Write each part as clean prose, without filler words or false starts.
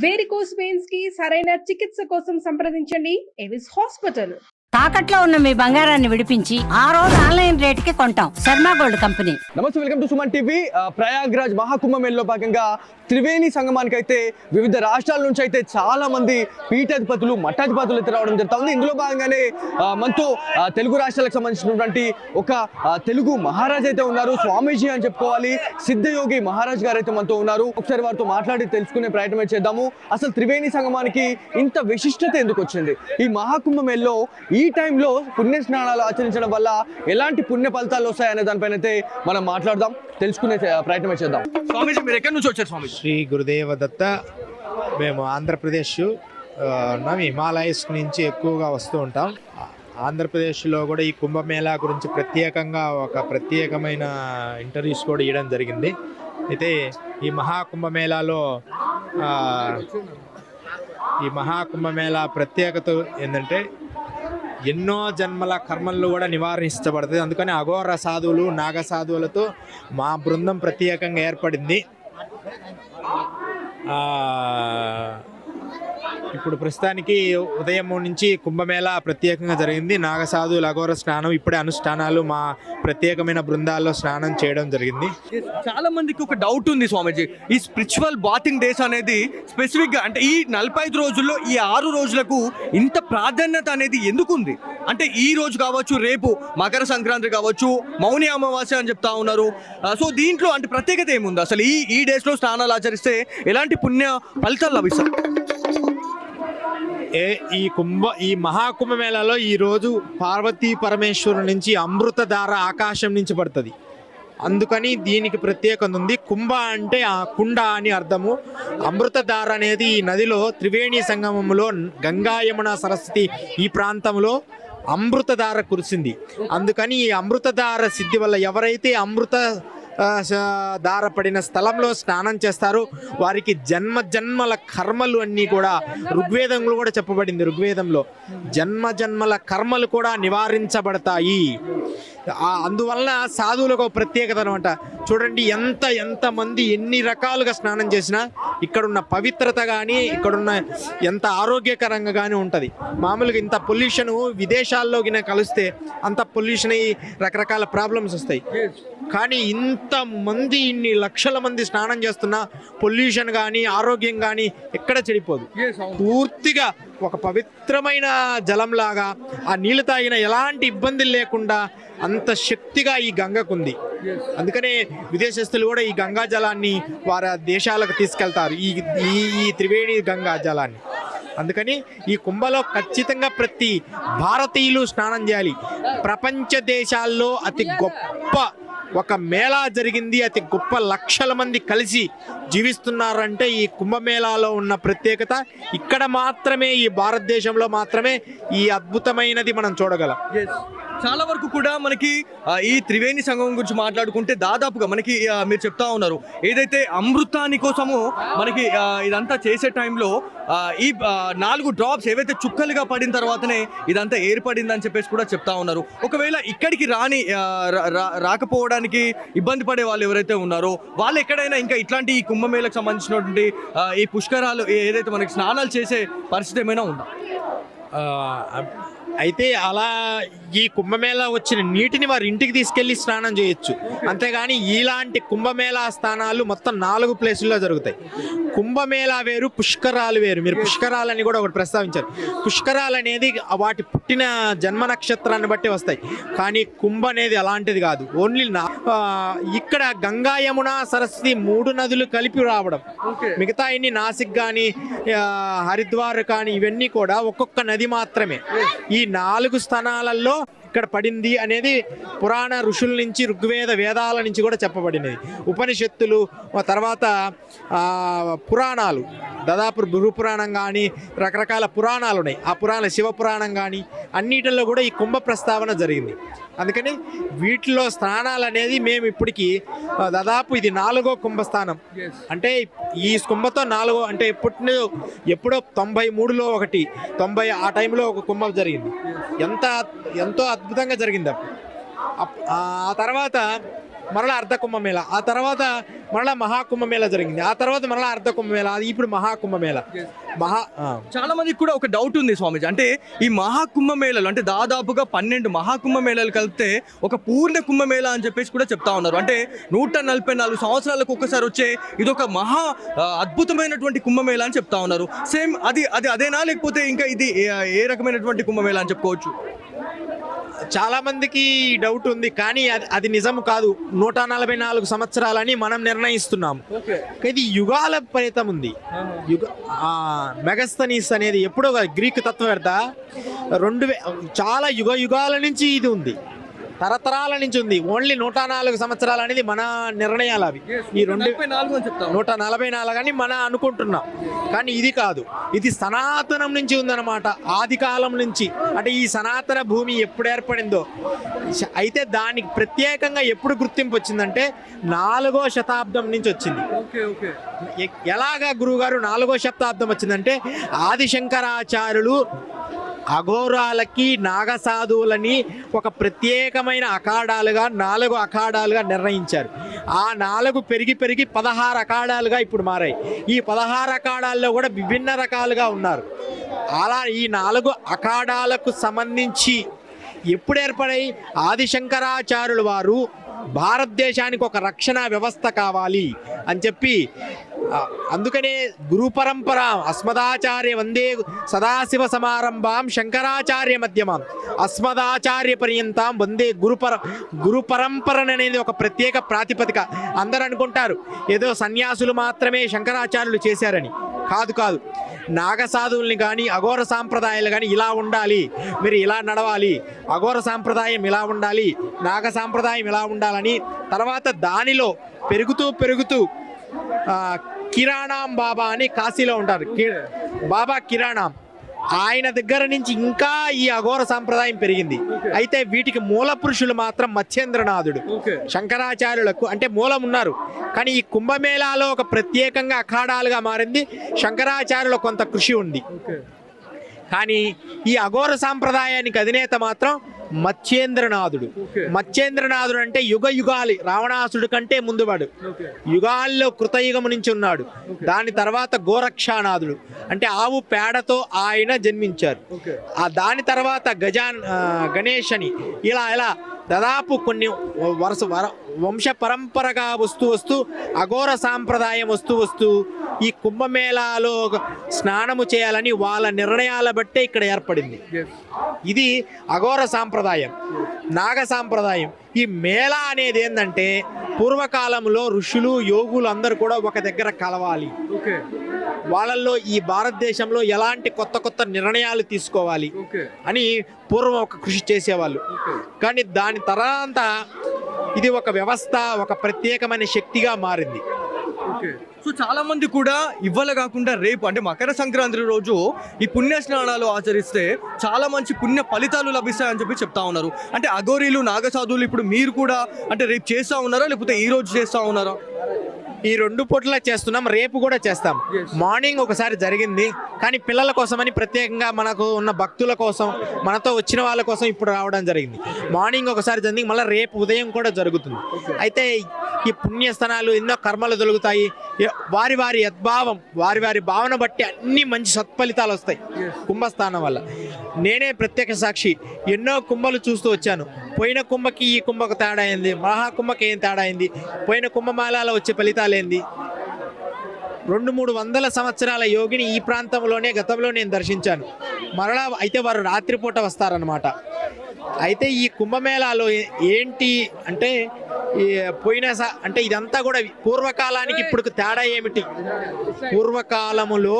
Varicose veins కి సరైన చికిత్స కోసం సంప్రదించండి ఎవిస్ హాస్పిటల్. తాకట్లో ఉన్న మీ బంగారాన్ని విడిపించి ఆ రోజు ఆన్లైన్ రేటుకి కొంటాం. Sharma gold company. నమస్తే, welcome to Suman TV. Prayagraj మహాకుంభమేళలో భాగంగా త్రివేణి సంగమానికి అయితే వివిధ రాష్ట్రాల నుంచి అయితే చాలా మంది పీఠాధిపతులు మఠాధిపతులు అయితే రావడం జరుగుతుంది. ఇందులో భాగంగానే మనతో తెలుగు రాష్ట్రాలకు సంబంధించినటువంటి ఒక తెలుగు మహారాజ్ అయితే ఉన్నారు. స్వామీజీ అని చెప్పుకోవాలి, సిద్ధయోగి మహారాజ్ గారు అయితే మనతో ఉన్నారు. ఒకసారి వారితో మాట్లాడి తెలుసుకునే ప్రయత్నం చేద్దాము. అసలు త్రివేణి సంగమానికి ఇంత విశిష్టత ఎందుకు వచ్చింది, ఈ మహాకుంభమేళలో ఈ టైంలో పుణ్య స్నానాలు ఆచరించడం వల్ల ఎలాంటి పుణ్య ఫలితాలు వస్తాయనే దానిపైన అయితే మనం మాట్లాడదాం, తెలుసుకునే ప్రయత్నం చేద్దాం. స్వామీజీ, మీరు ఎక్కడి నుంచి వచ్చారు స్వామీజీ? శ్రీ గురుదేవ దత్త. మేము ఆంధ్రప్రదేశ్ హిమాలయస్ నుంచి ఎక్కువగా వస్తూ ఉంటాం. ఆంధ్రప్రదేశ్లో కూడా ఈ కుంభమేళా గురించి ప్రత్యేకంగా ఒక ప్రత్యేకమైన ఇంటర్వ్యూస్ కూడా ఇవ్వడం జరిగింది. అయితే ఈ మహాకుంభమేళా ప్రత్యేకత ఏంటంటే ఎన్నో జన్మల కర్మలను కూడా నివారించబడుతుంది. అందుకని అఘోర సాధువులు, నాగ సాధువులతో మా బృందం ప్రత్యేకంగా ఏర్పడింది. ఇప్పుడు ప్రస్తుతానికి ఉదయం నుంచి కుంభమేళా ప్రత్యేకంగా జరిగింది. నాగసాధువుల అఘోర స్నానం ఇప్పుడే అనుష్ఠానాలు మా ప్రత్యేకమైన బృందాల్లో స్నానం చేయడం జరిగింది. చాలా మందికి ఒక డౌట్ ఉంది స్వామీజీ, ఈ స్పిరిచువల్ బాతింగ్ డేస్ అనేది స్పెసిఫిక్గా అంటే ఈ 45 రోజుల్లో ఈ 6 రోజులకు ఇంత ప్రాధాన్యత అనేది ఎందుకు ఉంది? అంటే ఈ రోజు కావచ్చు, రేపు మకర సంక్రాంతి కావచ్చు, మౌని అమావాస్య అని చెప్తా ఉన్నారు. సో దీంట్లో అంటే ప్రత్యేకత ఏముంది? అసలు ఈ డేస్లో స్నానాలు ఆచరిస్తే ఎలాంటి పుణ్య ఫలితాలు లభిస్తాయి? ఈ మహాకుంభమేళాలో ఈరోజు పార్వతీ పరమేశ్వరు నుంచి అమృతధార ఆకాశం నుంచి పడుతుంది. అందుకని దీనికి ప్రత్యేకత ఉంది. కుంభ అంటే ఆ కుండ అని అర్థము. అమృతధార అనేది ఈ నదిలో త్రివేణి సంగమంలో గంగా యమున సరస్వతి ఈ ప్రాంతంలో అమృతధార కురిసింది. అందుకని ఈ అమృతధార సిద్ధి వల్ల ఎవరైతే అమృత ధార పడిన స్థలంలో స్నానం చేస్తారు వారికి జన్మ జన్మల కర్మలు అన్నీ కూడా ఋగ్వేదంలో కూడా చెప్పబడింది. ఋగ్వేదంలో జన్మ జన్మల కర్మలు కూడా నివారించబడతాయి. అందువలన సాధువులకు ప్రత్యేకత అనమాట. చూడండి, ఎంత మంది ఎన్ని రకాలుగా స్నానం చేసినా ఇక్కడున్న పవిత్రత కానీ ఇక్కడున్న ఎంత ఆరోగ్యకరంగా కానీ ఉంటుంది. మామూలుగా ఇంత పొల్యూషన్ విదేశాల్లో గిన కలిస్తే అంత పొల్యూషన్ అయ్యి రకరకాల ప్రాబ్లమ్స్ వస్తాయి. కానీ ఇంతమంది ఇన్ని లక్షల మంది స్నానం చేస్తున్నా పొల్యూషన్ కానీ ఆరోగ్యం కానీ ఎక్కడ చెడిపోదు. పూర్తిగా ఒక పవిత్రమైన జలంలాగా ఆ నీళ్ళు తాగిన ఎలాంటి ఇబ్బందులు లేకుండా అంత శక్తిగా ఈ గంగకుంది. అందుకనే విదేశస్తులు కూడా ఈ గంగా జలాన్ని వారి దేశాలకు తీసుకెళ్తారు, ఈ త్రివేణి గంగా జలాన్ని. అందుకని ఈ కుంభలో ఖచ్చితంగా ప్రతి భారతీయులు స్నానం చేయాలి. ప్రపంచ దేశాల్లో అతి గొప్ప ఒక మేళా జరిగింది. అతి గొప్ప లక్షల మంది కలిసి జీవిస్తున్నారంటే ఈ కుంభమేళాలో ఉన్న ప్రత్యేకత ఇక్కడ మాత్రమే, ఈ భారతదేశంలో మాత్రమే ఈ అద్భుతమైనది మనం చూడగలం. చాలా వరకు కూడా మనకి ఈ త్రివేణి సంగమం గురించి మాట్లాడుకుంటే దాదాపుగా మనకి మీరు చెప్తా ఉన్నారు ఏదైతే అమృతాని కోసము మనకి ఇదంతా చేసే టైంలో ఈ 4 డ్రాప్స్ ఏవైతే చుక్కలుగా పడిన తర్వాతనే ఇదంతా ఏర్పడిందని చెప్పేసి కూడా చెప్తా ఉన్నారు. ఒకవేళ ఇక్కడికి రాకపోవడానికి ఇబ్బంది పడే వాళ్ళు ఎవరైతే ఉన్నారో వాళ్ళు ఎక్కడైనా ఇంకా ఇట్లాంటి ఈ కుంభమేళకు సంబంధించినటువంటి ఈ పుష్కరాలు ఏదైతే మనకి స్నానాలు చేసే పరిస్థితి ఏమైనా ఉందా? అయితే అలా ఈ కుంభమేళా వచ్చిన నీటిని వారి ఇంటికి తీసుకెళ్లి స్నానం చేయొచ్చు. అంతేగాని ఇలాంటి కుంభమేళా స్థానాలు మొత్తం 4 ప్లేసుల్లో జరుగుతాయి. కుంభమేళా వేరు, పుష్కరాలు వేరు. మీరు పుష్కరాలని కూడా ఒకటి ప్రస్తావించారు. పుష్కరాలు అనేది వాటి పుట్టిన జన్మ నక్షత్రాన్ని బట్టి వస్తాయి. కానీ కుంభ అనేది అలాంటిది కాదు. ఓన్లీ ఇక్కడ గంగా యమున సరస్వతి 3 నదులు కలిపి రావడం. మిగతా ఇన్ని నాసిక్ కానీ హరిద్వార్ కానీ ఇవన్నీ కూడా ఒక్కొక్క నది మాత్రమే. ఈ 4 స్థానాలలో ఇక్కడ పడింది అనేది పురాణ ఋషుల నుంచి, ఋగ్వేద వేదాల నుంచి కూడా చెప్పబడినది. ఉపనిషత్తులు, తర్వాత పురాణాలు, దాదాపు గురు పురాణం కానీ రకరకాల పురాణాలు ఉన్నాయి. ఆ శివ పురాణం కానీ అన్నిటిలో కూడా ఈ కుంభ ప్రస్తావన జరిగింది. అందుకని వీటిలో స్నానాలు అనేది మేము ఇప్పటికీ దాదాపు ఇది 4వ కుంభస్థానం. అంటే ఈ కుంభతో 4 అంటే ఎప్పుడో 93లో ఒకటి, 90 ఆ టైంలో ఒక కుంభం జరిగింది. ఎంతో అద్భుతంగా జరిగింది. ఆ తర్వాత మరలా అర్ధ కుంభమేళ, ఆ తర్వాత మరలా మహాకుంభమేళ జరిగింది, ఆ తర్వాత మరలా అర్ధ కుంభమేళ, అది ఇప్పుడు మహాకుంభమేళ. చాలా మందికి కూడా ఒక డౌట్ ఉంది స్వామీజీ, అంటే ఈ మహాకుంభమేళలు అంటే దాదాపుగా 12 మహాకుంభమేళలు కలిపితే ఒక పూర్ణ కుంభమేళ అని చెప్పేసి కూడా చెప్తా ఉన్నారు. అంటే 144 సంవత్సరాలకు ఒక్కసారి వచ్చే ఇది ఒక మహా అద్భుతమైనటువంటి కుంభమేళ అని చెప్తా ఉన్నారు. సేమ్ అదేనా, లేకపోతే ఇంకా ఇది ఏ రకమైనటువంటి కుంభమేళ అని చెప్పుకోవచ్చు? చాలా మందికి డౌట్ ఉంది, కానీ అది నిజం కాదు. 144 సంవత్సరాలని మనం నిర్ణయిస్తున్నాం. ఇది యుగాల ఫలితం ఉంది. మెగస్తనీస్ అనేది ఎప్పుడో గ్రీక్ తత్వవేత్త చాలా యుగాల నుంచి ఇది ఉంది, తరతరాల నుంచి ఉంది. ఓన్లీ 104 సంవత్సరాలు అనేది మన నిర్ణయాలు. అవి ఈ 144 అని మనం అనుకుంటున్నాం, కానీ ఇది కాదు. ఇది సనాతనం నుంచి ఉందన్నమాట, ఆది కాలం నుంచి. అంటే ఈ సనాతన భూమి ఎప్పుడు ఏర్పడిందో, అయితే దానికి ప్రత్యేకంగా ఎప్పుడు గుర్తింపు వచ్చిందంటే 4వ శతాబ్దం నుంచి వచ్చింది. ఎలాగా గురువుగారు 4వ శతాబ్దం వచ్చిందంటే, ఆదిశంకరాచార్యులు అఘోరాలకి నాగసాధువులని ఒక ప్రత్యేకమైన అఖాడాలుగా 4 అఖాడాలుగా నిర్ణయించారు. ఆ 4 పెరిగి 16 అఖాడాలుగా ఇప్పుడు మారాయి. ఈ 16 అఖాడాల్లో కూడా విభిన్న రకాలుగా ఉన్నారు. అలా ఈ 4 అఖాడాలకు సంబంధించి ఎప్పుడు ఏర్పడాయి? ఆదిశంకరాచార్యులు వారు భారతదేశానికి ఒక రక్షణ వ్యవస్థ కావాలి అని చెప్పి, అందుకనే గురు పరంపర అస్మదాచార్య వందే సదాశివ సమారంభాం శంకరాచార్య మధ్యమాం అస్మదాచార్య పర్యంతం వందే గురు పరంపర అనేది ఒక ప్రత్యేక ప్రాతిపదిక. అందరూ అనుకుంటారు ఏదో సన్యాసులు మాత్రమే శంకరాచార్యులు చేశారని. కాదు. నాగసాధువుల్ని కానీ అఘోర సాంప్రదాయాలు కానీ ఇలా ఉండాలి, మీరు ఇలా నడవాలి, అఘోర సాంప్రదాయం ఇలా ఉండాలి, నాగ సాంప్రదాయం ఇలా ఉండాలని. తర్వాత దానిలో పెరుగుతూ కిరాణాం బాబా అని కాశీలో ఉంటారు, బాబా కిరాణాం, ఆయన దగ్గర నుంచి ఇంకా ఈ అఘోర సాంప్రదాయం పెరిగింది. అయితే వీటికి మూల పురుషులు మాత్రం మత్స్యేంద్రనాథుడు. శంకరాచార్యులకు అంటే మూలం ఉన్నారు, కానీ ఈ కుంభమేళాలో ఒక ప్రత్యేకంగా అఖాడాలుగా మారింది. శంకరాచార్యుల కొంత కృషి ఉంది, కానీ ఈ అఘోర సాంప్రదాయానికి అధినేత మాత్రం మత్స్యేంద్రనాథుడు. మత్స్యేంద్రనాథుడు అంటే యుగాలి, రావణాసుడు కంటే ముందువాడు, యుగాల్లో కృతయుగము నుంచి ఉన్నాడు. దాని తర్వాత గోరక్షానాథుడు అంటే ఆవు పేడతో ఆయన జన్మించారు. దాని తర్వాత గణేష్ అని ఇలా దాదాపు కొన్ని వంశ పరంపరగా వస్తూ అఘోర సాంప్రదాయం వస్తూ ఈ కుంభమేళాలో స్నానము చేయాలని వాళ్ళ నిర్ణయాల బట్టే ఇక్కడ ఏర్పడింది. ఇది అఘోర సాంప్రదాయం. నాగ సాంప్రదాయం ఈ మేళా అనేది ఏంటంటే, పూర్వకాలంలో ఋషులు యోగులు అందరూ కూడా ఒక దగ్గర కలవాలి, వాళ్ళల్లో ఈ భారతదేశంలో ఎలాంటి కొత్త నిర్ణయాలు తీసుకోవాలి అని పూర్వం ఒక కృషి చేసేవాళ్ళు. కానీ దాని తర్వాత ఇది ఒక వ్యవస్థ, ఒక ప్రత్యేకమైన శక్తిగా మారింది. సో చాలా మంది కూడా ఇవాళ కాకుండా రేపు అంటే మకర సంక్రాంతి రోజు ఈ పుణ్య స్నానాలు ఆచరిస్తే చాలా మంచి పుణ్య ఫలితాలు లభిస్తాయని చెప్పి చెప్తా ఉన్నారు. అంటే అఘోరీలు నాగసాధువులు ఇప్పుడు మీరు కూడా అంటే రేపు చేస్తా ఉన్నారా, లేకపోతే ఈ రోజు చేస్తా ఉన్నారా? ఈ 2 పూటలా చేస్తున్నాం, రేపు కూడా చేస్తాం. మార్నింగ్ ఒకసారి జరిగింది, కానీ పిల్లల కోసమని ప్రత్యేకంగా మనకు ఉన్న భక్తుల కోసం, మనతో వచ్చిన వాళ్ళ కోసం ఇప్పుడు రావడం జరిగింది. మార్నింగ్ ఒకసారి జరిగింది, మళ్ళీ రేపు ఉదయం కూడా జరుగుతుంది. అయితే ఈ పుణ్యస్థానాలు ఎన్నో కర్మలు దొరుకుతాయి. వారి యద్భావం, వారి భావన బట్టి అన్ని మంచి సత్ఫలితాలు వస్తాయి కుంభస్థానం వల్ల. నేనే ప్రత్యక్ష సాక్షి, ఎన్నో కుంభలు చూస్తూ వచ్చాను. పోయిన కుంభకి ఈ కుంభకు తేడా అయింది, మహాకుంభకి ఏం తేడా అయింది, పోయిన కుంభమేళాలో వచ్చే ఫలితాలు ఏంది. 200-300 సంవత్సరాల యోగిని ఈ ప్రాంతంలోనే గతంలో నేను దర్శించాను. మరలా అయితే వారు రాత్రిపూట వస్తారనమాట. అయితే ఈ కుంభమేళాలో ఏంటి అంటే అంటే ఇదంతా కూడా పూర్వకాలానికి ఇప్పుడు తేడా ఏమిటి? పూర్వకాలములో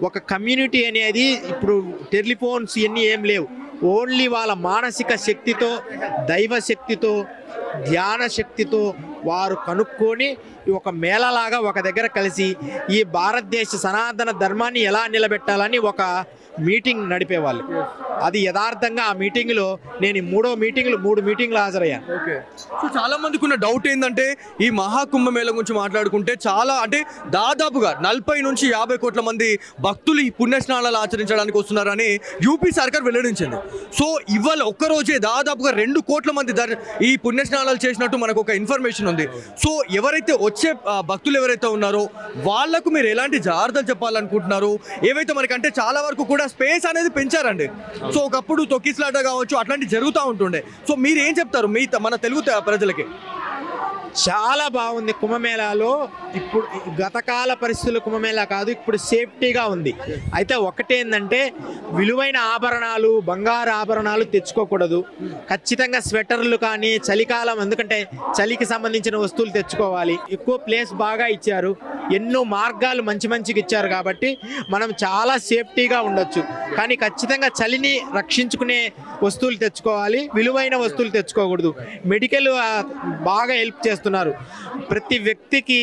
ఒక కమ్యూనిటీ అనేది, ఇప్పుడు టెలిఫోన్స్ ఇవన్నీ ఏం లేవు. ఓన్లీ వాళ్ళ మానసిక శక్తితో, దైవ శక్తితో, ధ్యాన శక్తితో వారు కనుక్కొని ఒక మేళలాగా ఒక దగ్గర కలిసి ఈ భారతదేశ సనాతన ధర్మాన్ని ఎలా నిలబెట్టాలని ఒక మీటింగ్ నడిపేవాళ్ళు. అది యథార్థంగా ఆ మీటింగ్లో నేను 3 మీటింగ్లు హాజరయ్యాను. సో చాలా మందికి ఉన్న డౌట్ ఏంటంటే, ఈ మహాకుంభమేళ గురించి మాట్లాడుకుంటే చాలా అంటే దాదాపుగా 40 నుంచి 50 కోట్ల మంది భక్తులు ఈ పుణ్యస్నానాలు ఆచరించడానికి వస్తున్నారని యూపీ సర్కార్ వెల్లడించింది. సో ఇవాళ ఒక్కరోజే దాదాపుగా 2 కోట్ల మంది ఈ పుణ్య పుణ్యస్నానాలు చేసినట్టు మనకు ఒక ఇన్ఫర్మేషన్ ఉంది. సో ఎవరైతే వచ్చే భక్తులు ఎవరైతే ఉన్నారో వాళ్ళకు మీరు ఎలాంటి జాగ్రత్తలు చెప్పాలనుకుంటున్నారు? ఏవైతే మనకంటే చాలా వరకు కూడా స్పేస్ అనేది పెంచారండి. సో ఒకప్పుడు తొక్కిసలాట కావచ్చు అట్లాంటి జరుగుతూ ఉంటుండే. సో మీరు ఏం చెప్తారు మన తెలుగు ప్రజలకి? చాలా బాగుంది కుంభమేళాలో. ఇప్పుడు గతకాల పరిస్థితులు కుంభమేళా కాదు, ఇప్పుడు సేఫ్టీగా ఉంది. అయితే ఒకటేందంటే విలువైన ఆభరణాలు, బంగారు ఆభరణాలు తెచ్చుకోకూడదు. ఖచ్చితంగా స్వెటర్లు కానీ చలికాలం, ఎందుకంటే చలికి సంబంధించిన వస్తువులు తెచ్చుకోవాలి. ఎక్కువ ప్లేస్ బాగా ఇచ్చారు, ఎన్నో మార్గాలు మంచిగా ఇచ్చారు కాబట్టి మనం చాలా సేఫ్టీగా ఉండొచ్చు. కానీ ఖచ్చితంగా చలిని రక్షించుకునే వస్తువులు తెచ్చుకోవాలి, విలువైన వస్తువులు తెచ్చుకోకూడదు. మెడికల్ బాగా హెల్ప్ చేస్తున్నారు. ప్రతి వ్యక్తికి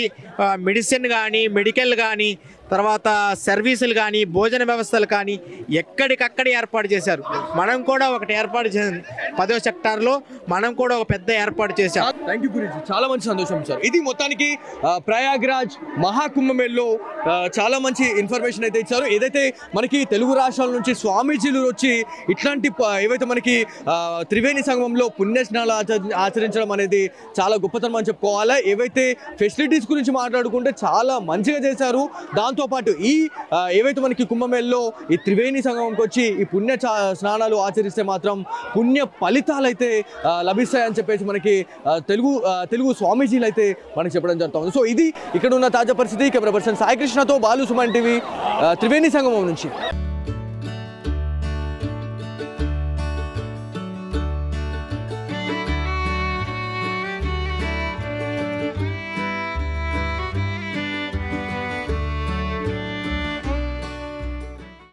మెడిసిన్ కానీ, మెడికల్ కానీ, తర్వాత సర్వీసులు కానీ, భోజన వ్యవస్థలు కానీ ఎక్కడికక్కడ ఏర్పాటు చేశారు. మనం కూడా ఒకటి ఏర్పాటు చేసాం 10వ సెక్టార్లో, మనం కూడా ఒక పెద్ద ఏర్పాటు చేశాం. థ్యాంక్ యూ గురించి, చాలా మంచి సంతోషం సార్. ఇది మొత్తానికి ప్రయాగ్రాజ్ మహాకుంభమేళలో చాలా మంచి ఇన్ఫర్మేషన్ అయితే ఇచ్చారు. ఏదైతే మనకి తెలుగు రాష్ట్రాల నుంచి స్వామీజీలు వచ్చి ఇట్లాంటి ఏవైతే మనకి త్రివేణి సంగమంలో పుణ్యస్నానాలు ఆచరించడం అనేది చాలా గొప్పతనం అని చెప్పుకోవాలి. ఏవైతే ఫెసిలిటీస్ గురించి మాట్లాడుకుంటే చాలా మంచిగా చేశారు. దాంతోపాటు ఈ ఏవైతే మనకి కుంభమేళలో ఈ త్రివేణి సంగమంకి వచ్చి ఈ పుణ్య స్నానాలు ఆచరిస్తే మాత్రం పుణ్య ఫలితాలు అయితే లభిస్తాయని చెప్పేసి మనకి తెలుగు స్వామీజీలు అయితే మనకి చెప్పడం జరుగుతుంది. సో ఇది ఇక్కడ ఉన్న తాజా పరిస్థితి. కెమెరా పర్సన్ సాయి కృష్ణతో బాలు, సుమన్ టీవీ, త్రివేణి సంగమం నుంచి.